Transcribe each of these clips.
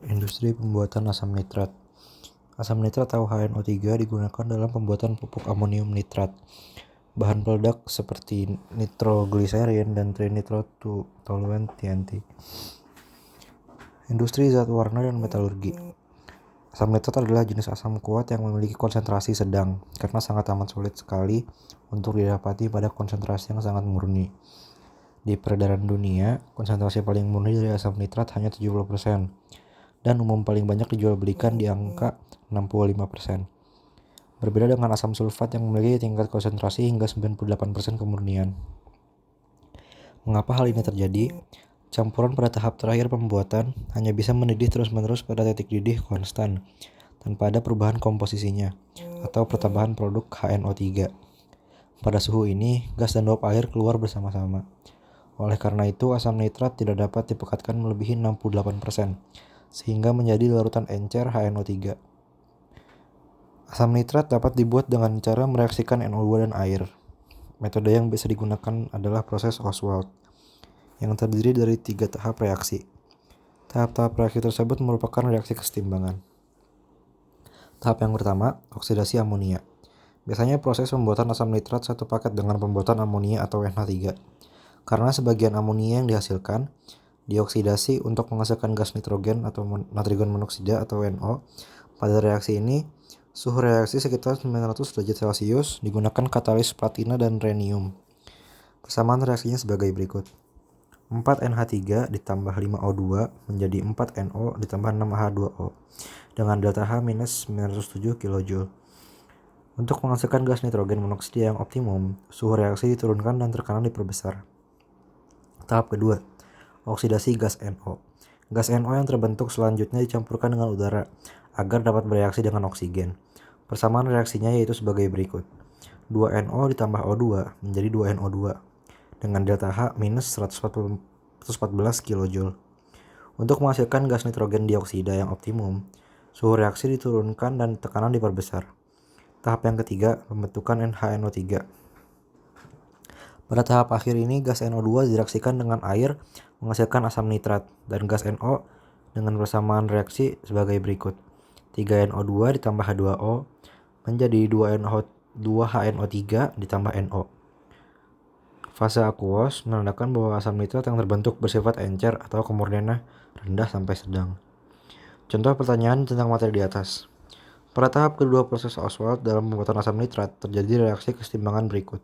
Industri pembuatan asam nitrat. Asam nitrat atau HNO3 digunakan dalam pembuatan pupuk amonium nitrat. Bahan peledak seperti nitrogliserin dan trinitrotoluene TNT. Industri zat warna dan metalurgi. Asam nitrat adalah jenis asam kuat yang memiliki konsentrasi sedang karena sangat amat sulit sekali untuk didapati pada konsentrasi yang sangat murni. Di peredaran dunia, konsentrasi paling murni dari asam nitrat hanya 70%. Dan umum paling banyak dijual belikan di angka 65%. Berbeda dengan asam sulfat yang memiliki tingkat konsentrasi hingga 98% kemurnian. Mengapa hal ini terjadi? Campuran pada tahap terakhir pembuatan hanya bisa mendidih terus-menerus pada titik didih konstan, tanpa ada perubahan komposisinya, atau pertambahan produk HNO3. Pada suhu ini, gas dan uap air keluar bersama-sama. Oleh karena itu, asam nitrat tidak dapat dipekatkan melebihi 68%. Sehingga menjadi larutan encer HNO3. Asam nitrat dapat dibuat dengan cara mereaksikan NO2 dan air. Metode yang bisa digunakan adalah proses Ostwald, yang terdiri dari 3 tahap reaksi. Tahap-tahap reaksi tersebut merupakan reaksi kesetimbangan. Tahap yang pertama, oksidasi amonia. Biasanya proses pembuatan asam nitrat satu paket dengan pembuatan amonia atau NH3. Karena sebagian amonia yang dihasilkan dioksidasi untuk menghasilkan gas nitrogen atau natrigen monoksida atau NO. Pada reaksi ini, suhu reaksi sekitar 900 derajat Celcius digunakan katalis platina dan rhenium. Persamaan reaksinya sebagai berikut. 4NH3 ditambah 5O2 menjadi 4NO ditambah 6H2O dengan delta H minus 907 kJ. Untuk menghasilkan gas nitrogen monoksida yang optimum, suhu reaksi diturunkan dan tekanan diperbesar. Tahap kedua, oksidasi gas NO. Gas NO yang terbentuk selanjutnya dicampurkan dengan udara agar dapat bereaksi dengan oksigen. Persamaan reaksinya yaitu sebagai berikut. 2NO ditambah O2 menjadi 2NO2 dengan delta H minus 114 kJ. Untuk menghasilkan gas nitrogen dioksida yang optimum, suhu reaksi diturunkan dan tekanan diperbesar. Tahap yang ketiga, pembentukan NHNO3. Pada tahap akhir ini, gas NO2 direaksikan dengan air menghasilkan asam nitrat dan gas NO dengan persamaan reaksi sebagai berikut. 3NO2 ditambah H2O menjadi 2HNO3 ditambah NO. Fase akuos menandakan bahwa asam nitrat yang terbentuk bersifat encer atau kemurniannya rendah sampai sedang. Contoh pertanyaan tentang materi di atas. Pada tahap kedua proses Ostwald dalam pembuatan asam nitrat terjadi reaksi kesetimbangan berikut.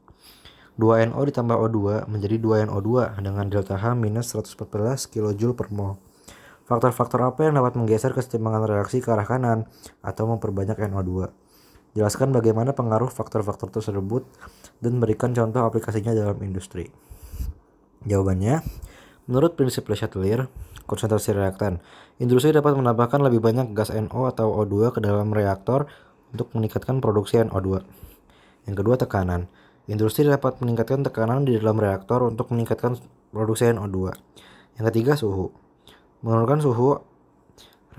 2NO ditambah O2 menjadi 2NO2 dengan delta H minus 114 kJ per mol. Faktor-faktor apa yang dapat menggeser kesetimbangan reaksi ke arah kanan atau memperbanyak NO2? Jelaskan bagaimana pengaruh faktor-faktor tersebut dan berikan contoh aplikasinya dalam industri. Jawabannya, menurut prinsip Le Chatelier, konsentrasi reaktan, industri dapat menambahkan lebih banyak gas NO atau O2 ke dalam reaktor untuk meningkatkan produksi NO2. Yang kedua, tekanan. Industri dapat meningkatkan tekanan di dalam reaktor untuk meningkatkan produksi NO2. Yang ketiga, suhu. Menurunkan suhu,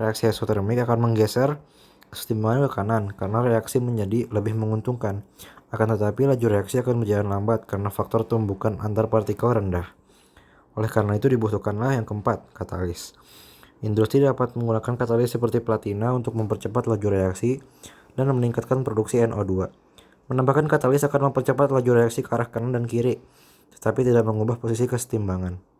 reaksi eksotermik akan menggeser kesetimbangan ke kanan karena reaksi menjadi lebih menguntungkan. Akan tetapi laju reaksi akan berjalan lambat karena faktor tumbukan antar partikel rendah. Oleh karena itu dibutuhkanlah yang keempat, katalis. Industri dapat menggunakan katalis seperti platina untuk mempercepat laju reaksi dan meningkatkan produksi NO2. Menambahkan katalis akan mempercepat laju reaksi ke arah kanan dan kiri, tetapi tidak mengubah posisi kesetimbangan.